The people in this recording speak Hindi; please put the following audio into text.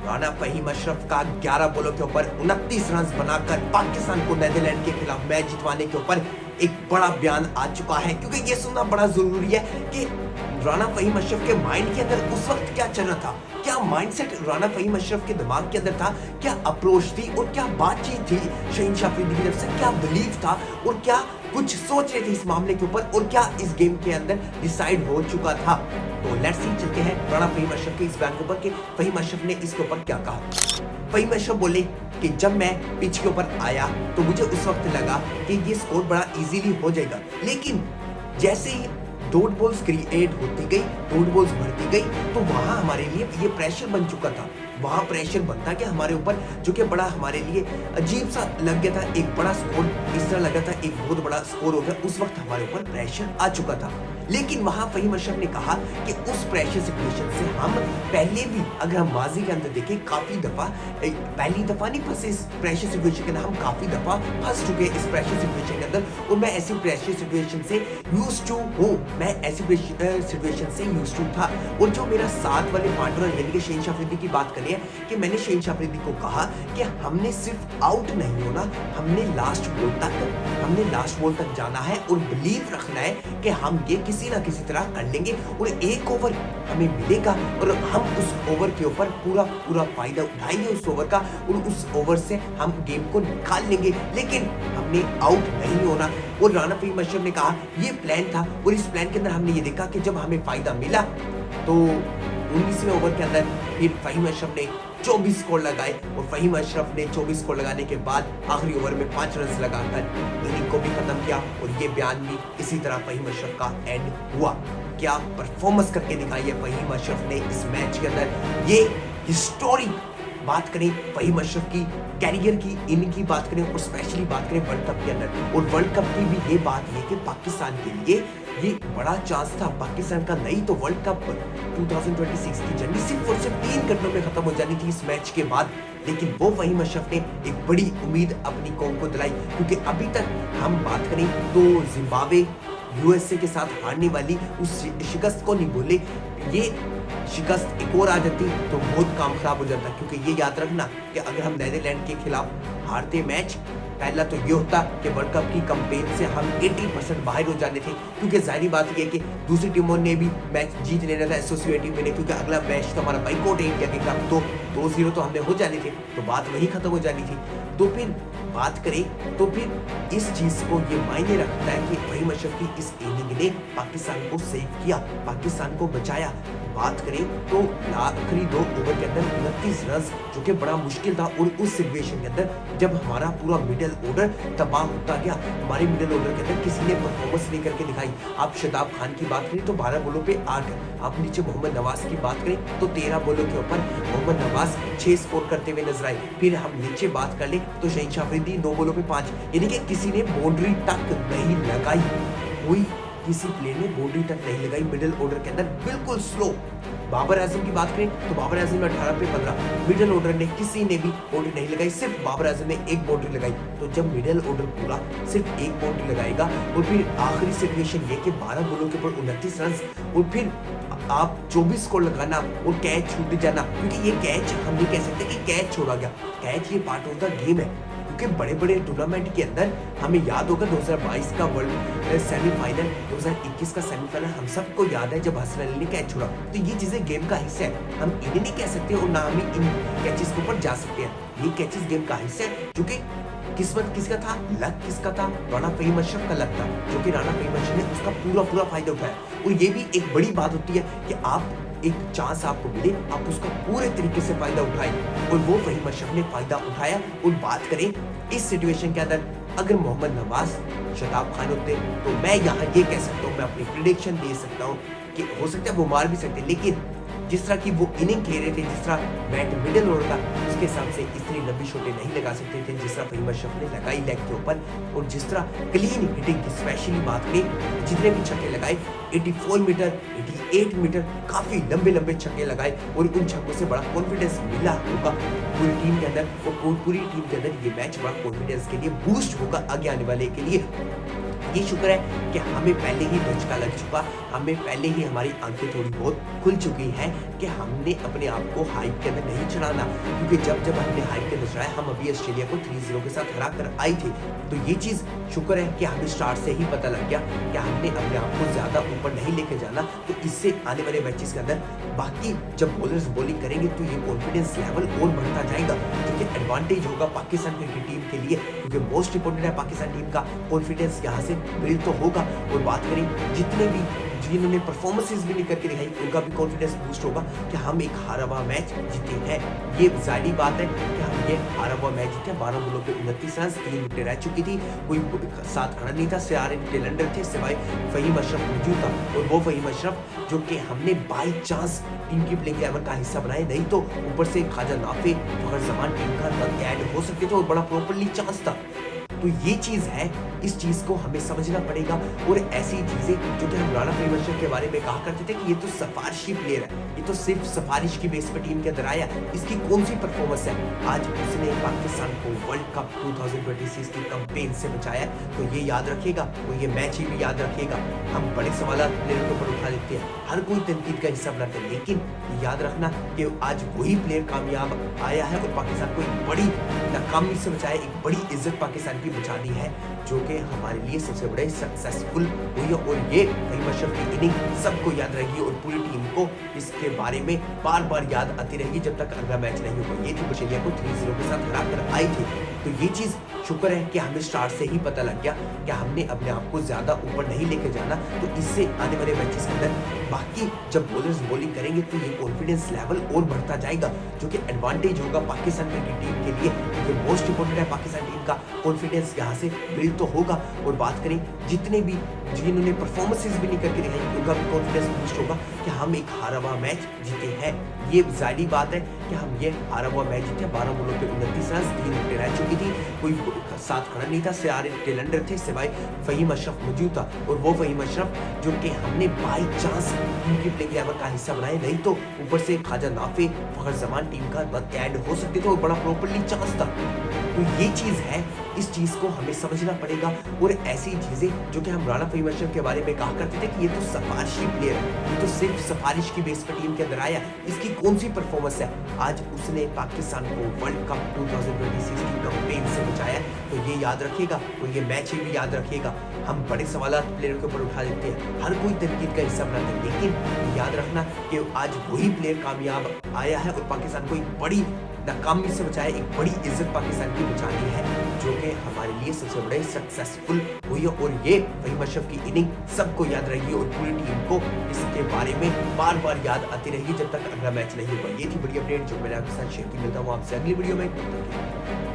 राना फहीम अशरफ का 11 बॉलों के ऊपर 29 रन बनाकर पाकिस्तान को नीदरलैंड के खिलाफ मैच जितवाने के ऊपर एक बड़ा बयान आ चुका है, क्योंकि ये सुनना बड़ा जरूरी है कि राना फहीम अशरफ के माइंड के अंदर उस वक्त क्या चल रहा था, क्या माइंडसेट राना फहीम अशरफ के दिमाग के अंदर था, क्या अप्रोच थी और क्या बातचीत थी शहीनशाह अफरीदी की तरफ से, क्या बिलीव था और क्या कुछ सोच रहे थे इस मामले के ऊपर और क्या इस गेम के अंदर डिसाइड हो चुका था। तो लेट्स सी चलते हैं राना फहीम अशरफ के इस बयान के ऊपर कि फहीम अशरफ ने इसके ऊपर क्या कहा। फहीम अशरफ बोले कि जब मैं पिच के ऊपर आया तो मुझे उस वक्त लगा कि ये स्कोर बड़ा इजीली हो जाएगा, लेकिन जैसे ही डॉट बॉल्स क्रिएट होती गई, डॉट बॉल्स बढ़ती गई, तो वहां हमारे लिए ये प्रेशर बन चुका था। वहां प्रेशर बनता कि हमारे ऊपर, जो कि बड़ा हमारे लिए अजीब सा लग गया था, एक बड़ा स्कोर इस तरह लगा था, एक बहुत बड़ा स्कोर हो गया, उस वक्त हमारे ऊपर प्रेशर आ चुका था। लेकिन वहां फहीम अशरफ ने कहा कि उस प्रेशर सिचुएशन से हम पहले भी, अगर हम माजी के अंदर देखें, काफी दफा, पहली दफा नहीं फंसे इस प्रेशर सिचुएशन के अंदर, हम काफी दफा फंस चुके इस प्रेशर सिचुएशन के अंदर, और मैं ऐसी प्रेशर सिचुएशन से यूज्ड टू हूं, मैं ऐसी सिचुएशन से यूज्ड टू था। और जो मेरा साथ वाले पार्टनर यानी कि शहीनशाह अफरीदी की बात करें कि मैंने शहीनशाह अफरीदी को कहा कि हमने सिर्फ आउट नहीं होना, हमने लास्ट बॉल तक जाना है और बिलीव रखना है कि हम ये किसी ना किसी तरह कर लेंगे और एक ओवर हमें मिलेगा और हम उस ओवर के ऊपर पूरा फायदा उठाएंगे उस ओवर का, और उस ओवर से हम गेम को निकाल लेंगे, लेकिन हमने आउट नहीं होना। और राना फहीम अशरफ ने कहा ये प्लान था, और इस प्लान के अंदर हमने ये देखा कि जब हमें फायदा मिला तो 19वें ओवर के अंदर फिर फहीम अशरफ ने 24 स्कोर लगाए, और फहीम अशरफ ने 24 स्कोर लगाने के बाद आखिरी ओवर में 5 रन लगाकर इनिंग को भी खत्म किया। और ये बयान भी इसी तरह फहीम अशरफ का एंड हुआ। क्या परफॉर्मेंस करके दिखाई है फहीम अशरफ ने इस मैच के अंदर, ये हिस्टोरिक बात करें फहीम अशरफ की कैरियर की, इनकी बात करें और स्पेशली बात करें वर्ल्ड कप के अंदर। और वर्ल्ड कप की भी ये बात है कि पाकिस्तान के लिए ये बड़ा चांस था, पाकिस्तान का नहीं तो वर्ल्ड कप 2026 की जर्नी सिर्फ और सिर्फ 3 घंटों में खत्म हो जानी थी इस मैच के बाद, लेकिन वो फहीम अशरफ ने एक बड़ी उम्मीद अपनी कौम को दिलाई। क्योंकि अभी तक हम बात करें तो जिम्बाब्वे यूएसए के साथ हारने वाली उस शिकस्त को नहीं बोले, ये शिकस्त एक और आ जाती तो बहुत काम खराब हो जाता। क्योंकि ये याद रखना कि अगर हम नीदरलैंड के खिलाफ हारते मैच, पहला तो ये होता कि वर्ल्ड कप की कैंपेन से हम 80% बाहर हो जाने थे, क्योंकि जाहिर बात ये है कि दूसरी टीमों ने भी मैच जीत लेना था एसोसिएटिव में, क्योंकि अगला मैच तो हमारा बाइकआउट है इंडिया के खिलाफ, तो 2-0 तो हमने हो जाने थे, तो बात वही खत्म हो जानी थी। तो फिर बात करें तो फिर इस चीज को ये मायने रखता है कि फहीम अशरफ की इस इनिंग ने पाकिस्तान को सेव किया, पाकिस्तान को बचाया। बात करें तो आखिरी 2 ओवर के अंदर 29 रन, जो कि बड़ा मुश्किल था, और उस सिचुएशन के अंदर जब हमारा पूरा मिडिल ऑर्डर तबाह होता गया, हमारे मिडिल ऑर्डर के अंदर किसी ने परफॉर्मेंस नहीं करके दिखाई। आप शताब खान की बात करें तो 12 बॉलों पे 8, आप नीचे मोहम्मद नवाज की बात करें तो 13 बॉलों के ऊपर मोहम्मद नवाज 6 स्कोर करते हुए नजर आए। फिर हम नीचे बात कर ले तो शहीनशाह अफरीदी 9 बॉलों पे 5, यानी कि किसी ने बाउंड्री तक नहीं लगाई, कोई किसी प्लेयर ने बाउंड्री तक नहीं लगाई मिडिल ऑर्डर के अंदर, बिल्कुल स्लो। बाबर आजम की बात करें तो बाबर आजम ने 18 पे 15, मिडिल ऑर्डर ने किसी ने भी बाउंड्री नहीं लगाई, सिर्फ बाबर आजम ने एक बाउंड्री लगाई। तो जब मिडिल ऑर्डर पूरा सिर्फ एक बाउंड्री लगाएगा, और फिर आखिरी सिचुएशन ये कि 12 बॉलों के ऊपर 29 रन, और फिर आप 24 स्कोर लगाना और कैच छूट जाना, क्योंकि ये कैच हम नहीं कह सकते कि कैच छोड़ा गया, कैच ये पार्ट ऑफ द गेम है। क्योंकि बड़े बड़े टूर्नामेंट के अंदर हमें याद होगा 2022 का वर्ल्ड सेमीफाइनल, 2021 का सेमीफाइनल हम सबको याद है जब हसन अली ने कैच छोड़ा। तो ये चीजें गेम का हिस्सा है, हम इन्हें नहीं कह सकते और ना हम इन कैचेस के ऊपर जा सकते हैं। ये कैचेस गेम का हिस्सा है, जो कि किस्मत किसका था, लक किसका था, राना फहीम अशरफ का लक था, जो कि राना फहीम अशरफ ने उसका पूरा फायदा उठाया। और ये भी एक बड़ी बात होती है कि आप एक चांस आपको मिले, आप उसका पूरे तरीके से फायदा उठाए, और वो फहीम अशरफ ने फायदा उठाया। और बात करें इस सिचुएशन के अंदर, अगर मोहम्मद नवाज, शताब खान होते तो मैं यहाँ ये कह सकता हूँ, मैं अपनी प्रिडिक्शन दे सकता हूँ कि हो सकता है वो मार भी सकते, लेकिन जिस तरह की वो इनिंग खेल रहे थे, जिस तरह बैट मिडिल ऑर्डर का, उसके हिसाब से इतनी लंबी शॉटें नहीं लगा सकते थे जिस तरह फहीम अशरफ ने लगाई लेग के ऊपर। और जिस तरह क्लीन हिटिंग की स्पेशली बात करें, जितने भी छक्के लगाए 84 मीटर, 88 मीटर, काफी लंबे छक्के लगाए, और उन छक्कों से बड़ा कॉन्फिडेंस मिला होगा पूरी टीम के अंदर, और पूरी टीम के अंदर ये मैच बड़ा कॉन्फिडेंस के लिए बूस्ट होगा आगे आने वाले के लिए। ये शुक्र है कि हमें पहले ही धचका लग चुका, हमें पहले ही हमारी आंखें थोड़ी बहुत खुल चुकी हैं कि हमने अपने आप को हाइप के अंदर नहीं चढ़ाना, क्योंकि जब हमने हाइप के अंदर चढ़ाया, हम अभी ऑस्ट्रेलिया को 3-0 के साथ हरा कर आए थे। तो ये चीज़ शुक्र है कि हमें स्टार्ट से ही पता लग गया कि हमने अपने आप को ज़्यादा ऊपर नहीं लेके जाना। तो इससे आने वाले मैचेस के अंदर बाकी जब बॉलर्स बॉलिंग करेंगे तो ये कॉन्फिडेंस लेवल और बढ़ता जाएगा, जो कि एडवांटेज होगा पाकिस्तान क्रिकेट टीम के लिए, क्योंकि मोस्ट इंपॉर्टेंट है पाकिस्तान टीम का कॉन्फिडेंस यहाँ से बिल्ड तो होगा। और बात करें जितने भी जिन्होंने परफॉर्मेंसेस भी नहीं करके दिखाई, उनका भी कॉन्फिडेंस बूस्ट होगा कि हम एक हारा हुआ मैच जीते हैं। ये जाहिर बात है कि हम ये हारा हुआ मैच जीते। 12 बॉलों पे 29 रन, 3 विकेटें रह चुकी थी, कोई साथ खड़ा नहीं था, सारे टेलेंडर थे सिवाय फहीम अशरफ मौजूद था। और वो फहीम अशरफ जो कि हमने बाई चांस टीम की प्लेइंग 11 का हिस्सा बनाए, नहीं तो ऊपर से ख्वाजा नाफे, फखर जमान टीम का ऐड हो सकते थे और बड़ा प्रॉपरली चांस था। तो ये चीज़ है, इस चीज़ को हमें समझना पड़ेगा। और ऐसी चीज़ें जो कि हम राना फहीम अशरफ के बारे में कहा करते थे कि ये तो सिफारिशी प्लेयर है, ये तो सिर्फ सिफारिश की बेस पर टीम के अंदर आया, इसकी कौन सी परफॉर्मेंस है। आज उसने पाकिस्तान को वर्ल्ड कप 2026 की कैंपेन से बचाया, तो ये याद रखेगा, और ये मैच ही भी याद रखेगा। हम बड़े सवाल प्लेयर के ऊपर उठा देते हैं, हर कोई तनकीद का हिस्सा बनाते हैं, लेकिन याद रखना कि आज वही प्लेयर कामयाब आया है और पाकिस्तान को एक बड़ी नाकामी से बचाया, एक बड़ी इज्जत पाकिस्तान की बचा दी है, जो कि हमारे लिए सबसे बड़े सक्सेसफुल हुई है। और ये फहीम अशरफ की इनिंग सबको याद रहेगी और पूरी टीम को इसके बारे में बार बार याद आती रहेगी जब तक अगला मैच नहीं होगा। ये थी ऑस्ट्रेलिया को 3-0 के साथ हरा कर आई थी। तो ये चीज़ शुक्र है कि हमें स्टार्ट से ही पता लग गया कि हमने अपने आप को ज़्यादा ऊपर नहीं लेके जाना। तो इससे आने वाले मैचेस के अंदर बाकी जब बॉलर्स बॉलिंग करेंगे तो ये कॉन्फिडेंस लेवल और बढ़ता जाएगा, जो कि एडवांटेज होगा पाकिस्तान क्रिकेट टीम के लिए, क्योंकि मोस्ट इंपॉर्टेंट है पाकिस्तान टीम का कॉन्फिडेंस यहाँ से बिल्ड तो होगा। और बात करें जितने भी जिन्होंने परफॉर्मेंसेस भी नहीं करके दिखाई, उनका भी कॉन्फिडेंस बूस्ट होगा कि हम एक हारा हुआ मैच जीते हैं। ये जाहिर बात है कि हम ये हारा हुआ मैच जीते। 12 बॉलों पे 29 रन, 3 विकेटें रह चुकी थी, कोई साथ खड़ा नहीं था, सारे टेलेंडर थे सिवाय फहीम अशरफ मौजूद था। और वो फहीम अशरफ जो कि हमने बाई चांस टीम की प्लेइंग 11 का हिस्सा बनाए, नहीं तो ऊपर से ख्वाजा नाफे, फखर जमान टीम का ऐड हो सकते थे और बड़ा प्रॉपरली चांस था। तो ये चीज़ है, इस चीज़ को हमें समझना पड़ेगा। और ऐसी चीज़ें जो कि हम राना फहीम अशरफ के बारे में कहा करते थे कि ये तो सिफारिशी प्लेयर है, ये तो सिर्फ सिफारिश की बेस पर टीम के अंदर आया, इसकी कौन सी परफॉर्मेंस है। आज उसने पाकिस्तान को वर्ल्ड कप 2026 की कैंपेन से बचाया, तो ये याद रखेगा, और ये मैच ही भी याद रखेगा। हम बड़े सवाल प्लेयर के ऊपर उठा देते हैं, हर कोई तनकीद का हिस्सा बनाते हैं, लेकिन याद रखना कि आज वही प्लेयर कामयाब आया है और पाकिस्तान को एक बड़ी नाकामी से बचाया, एक बड़ी इज्जत पाकिस्तान की बचानी है, जो कि हमारे लिए सबसे बड़े सक्सेसफुल हुई है। और ये फहीम अशरफ की इनिंग सबको याद रहेगी और पूरी टीम को इसके बारे में बार बार याद आती रहेगी जब तक अगला मैच नहीं होगा। ये थी बड़ी अपडेट जो मैंने आपके साथ शेयर की। मिलता हूँ आपसे अगली वीडियो में।